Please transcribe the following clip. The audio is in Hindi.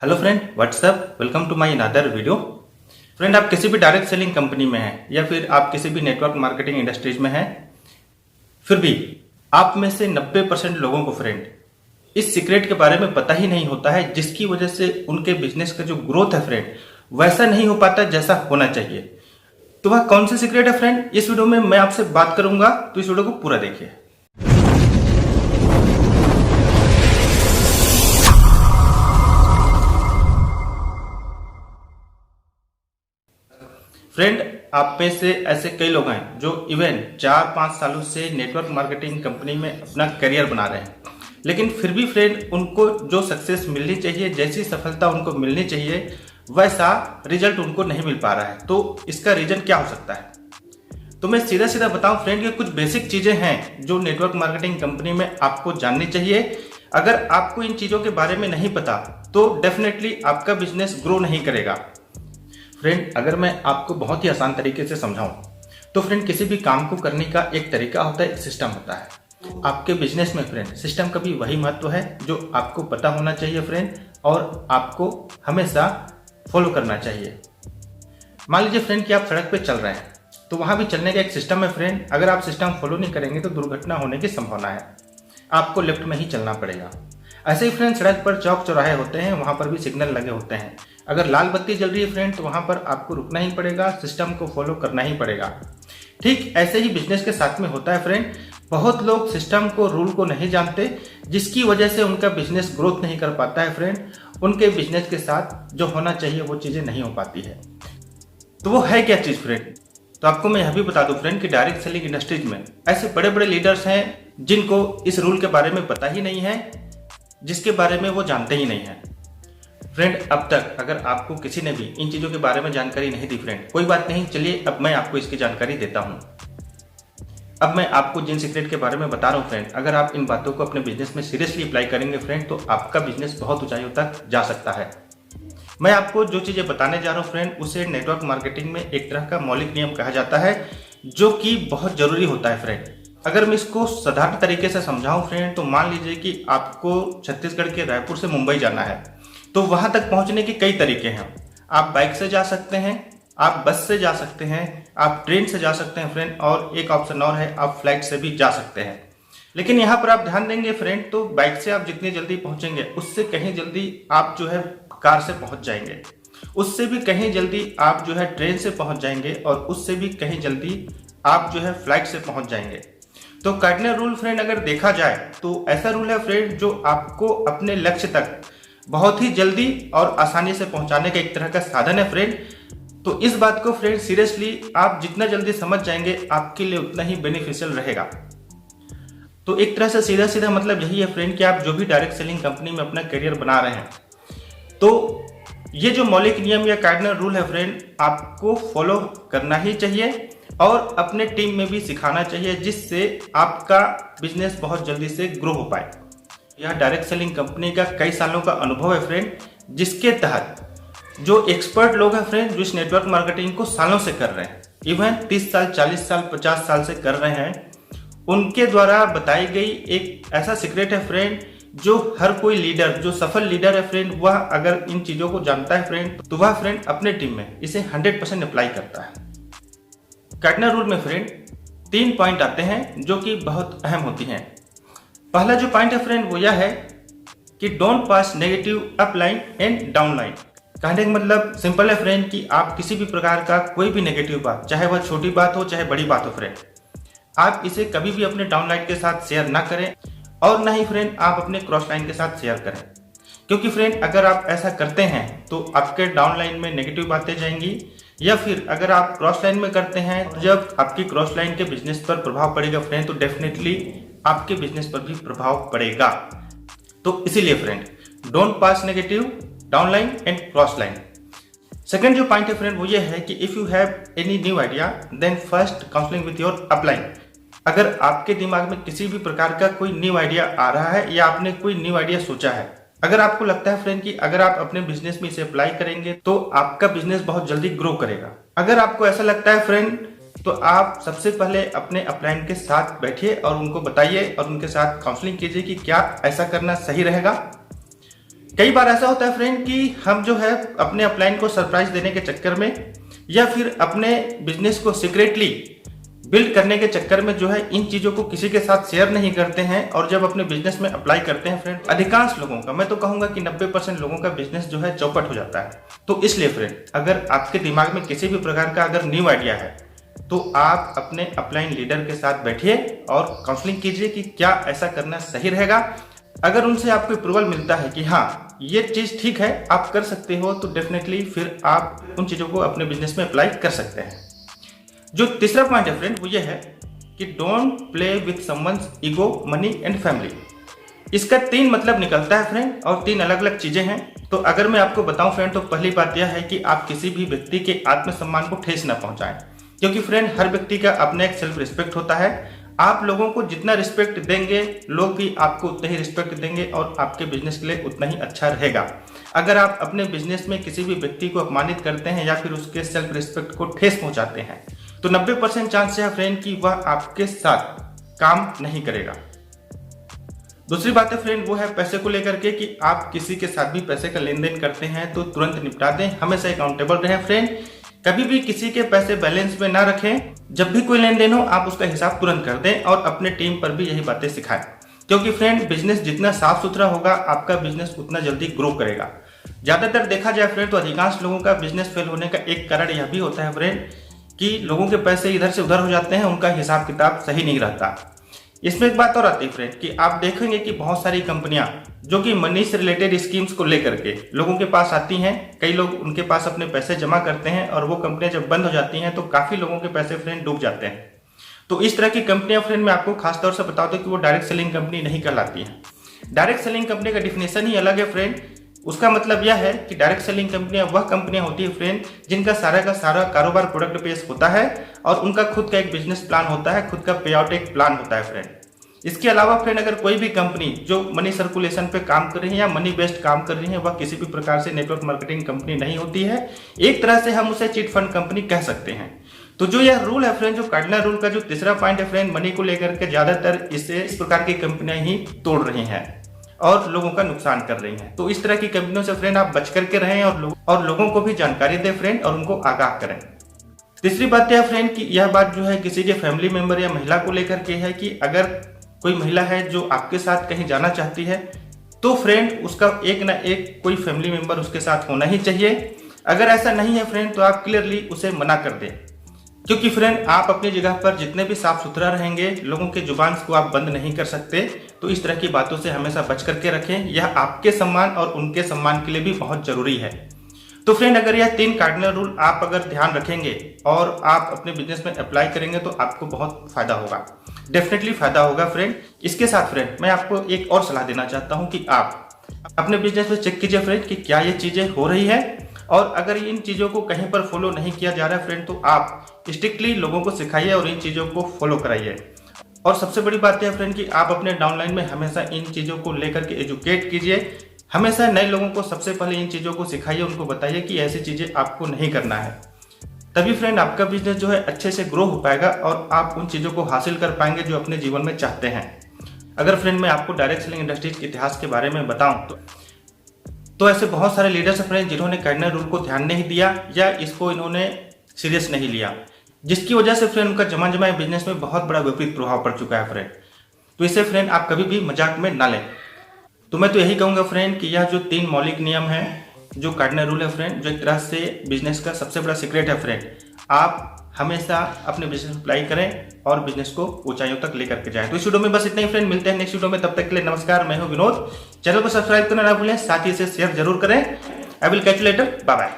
Hello friend, what's up, welcome to my another video. Friend, आप किसी भी डायरेक्ट सेलिंग कंपनी में हैं या फिर आप किसी भी नेटवर्क मार्केटिंग इंडस्ट्रीज में हैं, फिर भी आप में से 90% लोगों को फ्रेंड इस सीक्रेट के बारे में पता ही नहीं होता है, जिसकी वजह से उनके बिजनेस का जो ग्रोथ है फ्रेंड वैसा नहीं हो पाता जैसा होना चाहिए। तो वह कौन सा सीक्रेट है फ्रेंड, इस वीडियो में मैं आपसे बात करूंगा, तो इस वीडियो को पूरा देखिए। फ्रेंड, आप में से ऐसे कई लोग हैं जो इवन 4-5 सालों से नेटवर्क मार्केटिंग कंपनी में अपना करियर बना रहे हैं, लेकिन फिर भी फ्रेंड उनको जो सक्सेस मिलनी चाहिए, जैसी सफलता उनको मिलनी चाहिए, वैसा रिजल्ट उनको नहीं मिल पा रहा है। तो इसका रीजन क्या हो सकता है? तो मैं सीधा सीधा बताऊं फ्रेंड, ये कुछ बेसिक चीजें हैं जो नेटवर्क मार्केटिंग कंपनी में आपको जाननी चाहिए। अगर आपको इन चीजों के बारे में नहीं पता तो डेफिनेटली आपका बिजनेस ग्रो नहीं करेगा। फ्रेंड, अगर मैं आपको बहुत ही आसान तरीके से समझाऊं तो फ्रेंड, किसी भी काम को करने का एक तरीका होता है, एक सिस्टम होता है। आपके बिजनेस में फ्रेंड सिस्टम का भी वही महत्व है जो आपको पता होना चाहिए फ्रेंड, और आपको हमेशा फॉलो करना चाहिए। मान लीजिए फ्रेंड कि आप सड़क पे चल रहे हैं, तो वहां भी चलने का एक सिस्टम है फ्रेंड। अगर आप सिस्टम फॉलो नहीं करेंगे तो दुर्घटना होने की संभावना है, आपको लेफ्ट में ही चलना पड़ेगा। ऐसे ही फ्रेंड सड़क पर चौक चौराहे होते हैं, वहां पर भी सिग्नल लगे होते हैं। अगर लाल बत्ती जल रही है फ्रेंड तो वहां पर आपको रुकना ही पड़ेगा, सिस्टम को फॉलो करना ही पड़ेगा। ठीक ऐसे ही बिजनेस के साथ में होता है फ्रेंड। बहुत लोग सिस्टम को, रूल को नहीं जानते, जिसकी वजह से उनका बिजनेस ग्रोथ नहीं कर पाता है फ्रेंड। उनके बिजनेस के साथ जो होना चाहिए वो चीजें नहीं हो पाती है। तो वो है क्या चीज फ्रेंड? तो आपको मैं यह भी बता दूं फ्रेंड कि डायरेक्ट सेलिंग इंडस्ट्रीज में ऐसे बड़े बड़े लीडर्स हैं जिनको इस रूल के बारे में पता ही नहीं है, जिसके बारे में वो जानते ही नहीं है। फ्रेंड, अब तक अगर आपको किसी ने भी इन चीजों के बारे में जानकारी नहीं दी फ्रेंड, कोई बात नहीं, चलिए अब मैं आपको इसकी जानकारी देता हूं। अब मैं आपको जिन सीक्रेट के बारे में बता रहा हूं फ्रेंड, अगर आप इन बातों को अपने बिजनेस में सीरियसली अप्लाई करेंगे फ्रेंड, तो आपका बिजनेस बहुत ऊंचाइयों तक जा सकता है। मैं आपको जो चीजें बताने जा रहा हूं फ्रेंड, उसे नेटवर्क मार्केटिंग में एक तरह का मौलिक नियम कहा जाता है, जो कि बहुत जरूरी होता है फ्रेंड। अगर मैं इसको साधारण तरीके से समझाऊं फ्रेंड, तो मान लीजिए कि आपको छत्तीसगढ़ के रायपुर से मुंबई जाना है, तो वहां तक पहुंचने के कई तरीके हैं। आप बाइक से जा सकते हैं, आप बस से जा सकते हैं, आप ट्रेन से जा सकते हैं फ्रेंड, और एक ऑप्शन और है, आप फ्लाइट से भी जा सकते हैं। लेकिन यहाँ पर आप ध्यान देंगे फ्रेंड, तो बाइक से आप जितनी जल्दी पहुंचेंगे उससे कहीं जल्दी आप जो है कार से पहुंच जाएंगे, उससे भी कहीं जल्दी आप जो है ट्रेन से पहुंच जाएंगे, और उससे भी कहीं जल्दी आप जो है फ्लाइट से पहुंच जाएंगे। तो कार्डिनल रूल फ्रेंड अगर देखा जाए तो ऐसा रूल है फ्रेंड जो आपको अपने लक्ष्य तक बहुत ही जल्दी और आसानी से पहुंचाने का एक तरह का साधन है फ्रेंड। तो इस बात को फ्रेंड सीरियसली आप जितना जल्दी समझ जाएंगे आपके लिए उतना ही बेनिफिशियल रहेगा। तो एक तरह से सीधा सीधा मतलब यही है फ्रेंड कि आप जो भी डायरेक्ट सेलिंग कंपनी में अपना करियर बना रहे हैं, तो ये जो मौलिक नियम या कार्डिनल रूल है फ्रेंड, आपको फॉलो करना ही चाहिए और अपने टीम में भी सिखाना चाहिए, जिससे आपका बिजनेस बहुत जल्दी से ग्रो हो पाए। यह डायरेक्ट सेलिंग कंपनी का कई सालों का अनुभव है फ्रेंड, जिसके तहत जो एक्सपर्ट लोग हैं फ्रेंड, जो इस नेटवर्क मार्केटिंग को सालों से कर रहे हैं, इवन 30 साल, 40 साल, 50 साल से कर रहे हैं, उनके द्वारा बताई गई एक ऐसा सीक्रेट है फ्रेंड जो हर कोई लीडर, जो सफल लीडर है फ्रेंड, वह अगर इन चीजों को जानता है फ्रेंड, तो वह फ्रेंड अपने टीम में इसे 100% अप्लाई करता है। कार्डिनल रूल में फ्रेंड 3 पॉइंट आते हैं जो कि बहुत अहम होती हैं। पहला जो पॉइंट है फ्रेंड वो यह है कि don't pass negative up line and down line. कहने का मतलब सिंपल है फ्रेंड कि आप किसी भी प्रकार का कोई भी नेगेटिव बात, चाहे वह छोटी बात हो चाहे बड़ी बात हो फ्रेंड, आप इसे कभी भी अपने डाउन लाइन के साथ शेयर ना करें, और ना ही फ्रेंड आप अपने क्रॉस लाइन के साथ शेयर करें। क्योंकि फ्रेंड अगर आप ऐसा करते हैं तो आपके डाउन लाइन में नेगेटिव बातें जाएंगी, या फिर अगर आप क्रॉस लाइन में करते हैं तो जब आपकी क्रॉस लाइन के बिजनेस पर प्रभाव पड़ेगा फ्रेंड, तो डेफिनेटली आपके बिजनेस पर भी प्रभाव पड़ेगा। तो इसीलिए friend don't pass negative down line and cross line. Second जो पॉइंट है फ्रेंड वो ये है कि if you have any new idea then first counselling with your upline. अगर आपके दिमाग में किसी भी प्रकार का कोई न्यू आइडिया आ रहा है या आपने कोई न्यू आइडिया सोचा है, अगर आपको लगता है फ्रेंड कि अगर आप अपने बिजनेस में इसे अप्लाई करेंगे तो आपका बिजनेस बहुत जल्दी ग्रो करेगा, अगर आपको ऐसा लगता है फ्रेंड, तो आप सबसे पहले अपने अपलाइन के साथ बैठिए और उनको बताइए और उनके साथ काउंसलिंग कीजिए कि क्या ऐसा करना सही रहेगा। कई बार ऐसा होता है फ्रेंड कि हम जो है अपने अपलाइन को सरप्राइज देने के चक्कर में या फिर अपने बिजनेस को सीक्रेटली बिल्ड करने के चक्कर में जो है इन चीजों को किसी के साथ शेयर नहीं करते हैं और जब अपने बिजनेस में अप्लाई करते हैं फ्रेंड, अधिकांश लोगों का, मैं तो कहूंगा कि 90% लोगों का बिजनेस जो है चौपट हो जाता है। तो इसलिए फ्रेंड, अगर आपके दिमाग में किसी भी प्रकार का अगर न्यू आइडिया है तो आप अपने अपलाइन लीडर के साथ बैठिए और काउंसलिंग कीजिए कि क्या ऐसा करना सही रहेगा। अगर उनसे आपको अप्रूवल मिलता है कि हाँ ये चीज ठीक है, आप कर सकते हो, तो डेफिनेटली फिर आप उन चीजों को अपने बिजनेस में अप्लाई कर सकते हैं। जो तीसरा पॉइंट है फ्रेंड वो ये है कि don't play with someone's ego, money and family. इसका 3 मतलब निकलता है फ्रेंड और 3 अलग अलग चीजें हैं। तो अगर मैं आपको बताऊं फ्रेंड, तो पहली बात यह है कि आप किसी भी व्यक्ति के आत्मसम्मान को ठेस न पहुंचाएं, क्योंकि फ्रेंड हर व्यक्ति का अपना एक सेल्फ रिस्पेक्ट होता है। आप लोगों को जितना रिस्पेक्ट देंगे, लोग भी आपको उतना ही रिस्पेक्ट देंगे और आपके बिजनेस के लिए उतना ही अच्छा रहेगा। अगर आप अपने बिजनेस में किसी भी व्यक्ति को अपमानित करते हैं या फिर उसके सेल्फ रिस्पेक्ट को ठेस पहुंचाते हैं तो 90% चांस है फ्रेंड कि वह आपके साथ काम नहीं करेगा। दूसरी बात है फ्रेंड वो है पैसे को लेकर के कि आप किसी के साथ भी पैसे का लेन देन करते हैं तो तुरंत निपटा दें, हमेशा अकाउंटेबल रहें फ्रेंड। कभी भी किसी के पैसे बैलेंस में ना रखें। जब भी कोई लेन देन हो आप उसका हिसाब तुरंत कर दें और अपने टीम पर भी यही बातें सिखाएं, क्योंकि फ्रेंड बिजनेस जितना साफ सुथरा होगा आपका बिजनेस उतना जल्दी ग्रो करेगा। ज्यादातर देखा जाए फ्रेंड तो अधिकांश लोगों का बिजनेस फेल होने का एक कारण यह भी होता है फ्रेंड कि लोगों के पैसे इधर से उधर हो जाते हैं, उनका हिसाब किताब सही नहीं रहता। इसमें एक बात और आती है फ्रेंड कि आप देखेंगे कि बहुत सारी कंपनियां जो कि मनी से रिलेटेड स्कीम्स को लेकर के लोगों के पास आती हैं, कई लोग उनके पास अपने पैसे जमा करते हैं और वो कंपनियां जब बंद हो जाती हैं तो काफी लोगों के पैसे फ्रेंड डूब जाते हैं। तो इस तरह की कंपनियां फ्रेंड मैं आपको खासतौर से बता दूं कि वो डायरेक्ट सेलिंग कंपनी नहीं कहलाती हैं। डायरेक्ट सेलिंग कंपनी का डिफिनेशन ही अलग है फ्रेंड। उसका मतलब यह है कि डायरेक्ट सेलिंग कंपनियां वह कंपनियां होती है फ्रेंड जिनका सारा का सारा कारोबार प्रोडक्ट बेस होता है और उनका खुद का एक बिजनेस प्लान होता है, खुद का पे आउट एक प्लान होता है फ्रेंड। इसके अलावा फ्रेंड अगर कोई भी कंपनी जो मनी सर्कुलेशन पे काम कर रही है या मनी बेस्ड काम कर रही है वह किसी भी प्रकार से नेटवर्क मार्केटिंग कंपनी नहीं होती है। एक तरह से हम उसे चिट फंड कंपनी कह सकते हैं। तो जो यह रूल है फ्रेंड, जो कार्डिनल रूल का जो तीसरा पॉइंट है फ्रेंड, मनी को लेकर के ज्यादातर इसे इस प्रकार की कंपनियां ही तोड़ रही हैं और लोगों का नुकसान कर रही हैं। तो इस तरह की कंपनियों से फ्रेंड आप बच करके रहें और लोगों को भी जानकारी दें फ्रेंड और उनको आगाह करें। तीसरी बात यह फ्रेंड कि यह बात जो है किसी के फैमिली मेंबर या महिला को लेकर के है कि अगर कोई महिला है जो आपके साथ कहीं जाना चाहती है तो फ्रेंड उसका एक ना एक कोई फैमिली मेंबर उसके साथ होना ही चाहिए। अगर ऐसा नहीं है फ्रेंड तो आप क्लियरली उसे मना कर दें, क्योंकि फ्रेंड आप अपनी जगह पर जितने भी साफ सुथरा रहेंगे लोगों के जुबान को आप बंद नहीं कर सकते। तो इस तरह की बातों से हमेशा बच करके रखें, यह आपके सम्मान और उनके सम्मान के लिए भी बहुत जरूरी है। तो फ्रेंड अगर यह 3 कार्डिनल रूल आप अगर ध्यान रखेंगे और आप अपने बिजनेस में अप्लाई करेंगे तो आपको बहुत फायदा होगा, डेफिनेटली फायदा होगा फ्रेंड। इसके साथ फ्रेंड मैं आपको एक और सलाह देना चाहता हूं कि आप अपने बिजनेस में चेक कीजिए फ्रेंड कि क्या ये चीजें हो रही है, और अगर इन चीजों को कहीं पर फॉलो नहीं किया जा रहा है फ्रेंड तो आप स्ट्रिक्टली लोगों को सिखाइए और इन चीजों को फॉलो कराइए। और सबसे बड़ी बात यह फ्रेंड कि आप अपने डाउनलाइन में हमेशा इन चीजों को लेकर के एजुकेट कीजिए। हमेशा नए लोगों को सबसे पहले इन चीजों को सिखाइए, उनको बताइए कि ऐसी चीजें आपको नहीं करना है। तभी फ्रेंड आपका बिजनेस जो है अच्छे से ग्रो हो पाएगा और आप उन चीजों को हासिल कर पाएंगे जो अपने जीवन में चाहते हैं। अगर फ्रेंड मैं आपको डायरेक्ट सेलिंग इंडस्ट्रीज के इतिहास के बारे में बताऊं तो ऐसे बहुत सारे लीडर्स हैं फ्रेंड जिन्होंने कार्डिनल रूल को ध्यान नहीं दिया या इसको इन्होंने सीरियस नहीं लिया, जिसकी वजह से फ्रेंड उनका जमा जमाए बिजनेस में बहुत बड़ा विपरीत प्रभाव पड़ चुका है फ्रेंड। तो इसे फ्रेंड आप कभी भी मजाक में ना लें। तो मैं तो यही कहूंगा फ्रेंड कि यह जो 3 मौलिक नियम है, जो कार्डिनल रूल है फ्रेंड, जो एक तरह से बिजनेस का सबसे बड़ा सीक्रेट है फ्रेंड, आप हमेशा अपने बिजनेस में अप्लाई करें और बिजनेस को ऊंचाइयों तक लेकर के जाएं। तो इस वीडियो में बस इतना ही फ्रेंड, मिलते हैं नेक्स्ट वीडियो में, तब तक के लिए नमस्कार। मैं हूं विनोद। चैनल को सब्सक्राइब करना ना भूलें, साथ ही इसे शेयर जरूर करें। I will catch you later, bye bye.